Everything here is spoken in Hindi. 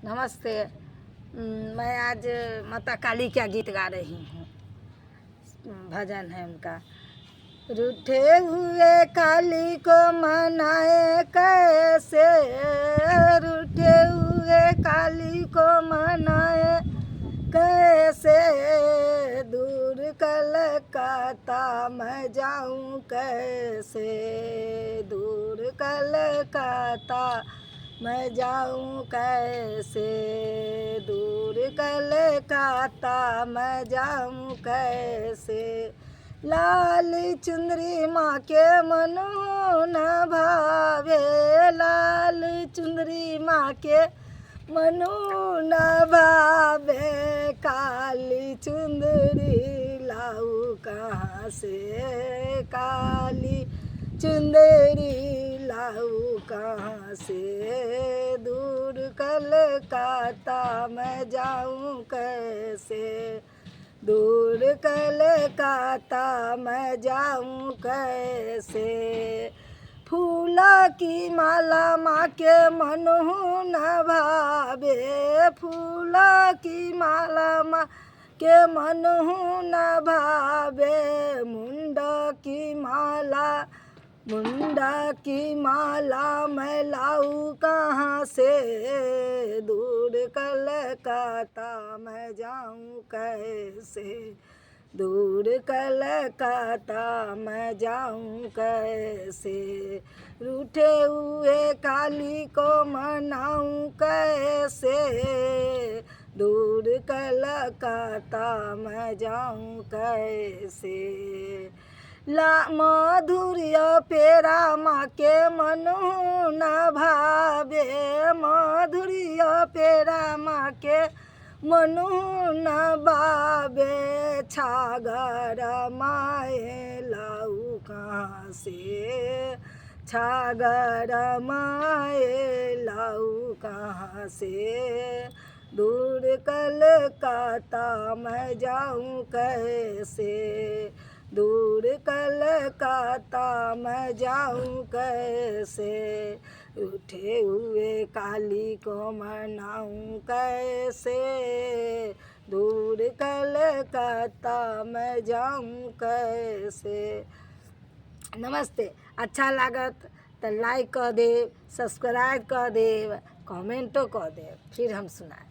नमस्ते। मैं आज माता काली का गीत गा रही हूँ। भजन है उनका। रूठे हुए काली को मनाए कैसे, रूठे हुए काली को मनाए कैसे, दूर कलकत्ता मैं जाऊँ कैसे, दूर कलकत्ता मैं जाऊँ कैसे, दूर कलकत्ता मैं जाऊँ कैसे। लाल चुंदरी माँ के मनु न भावे, लाल चुंदरी माँ के मनु न भावे, काली चुंदरी लाऊ कहाँ से, काली चुंदरी लाऊ कहाँ से, दूर कलकत्ता मैं जाऊँ कैसे, दूर कलकत्ता मैं जाऊँ कैसे। फूला की माला माँ के मनु न भावे, फूला की माला माँ के मनु न भावे, मुंडा की माला, मुंडा की माला मैं लाऊं कहाँ से, दूर कलकत्ता मैं जाऊँ कैसे, दूर कलकत्ता मैं जाऊँ कैसे। रूठे हुए काली को मनाऊँ कैसे, दूर कलकत्ता मैं जाऊँ कैसे। ला मधुर्य पेरा माँ के मनु न भावे, मधुर्य पेरा माँ के मनु न भावे, छागर माए लाऊ कहाँ से, छागर माए लाऊ कहाँ से, दूर कलकत्ता मैं जाऊँ कैसे, दूर कलकत्ता मैं जाऊँ कैसे। उठे हुए काली को मनाऊँ कैसे, दूर कलकत्ता मैं जाऊँ कैसे। नमस्ते। अच्छा लागत तो लाइक कर दे, सब्सक्राइब कर दे, कमेंटो कर दे, फिर हम सुनाए।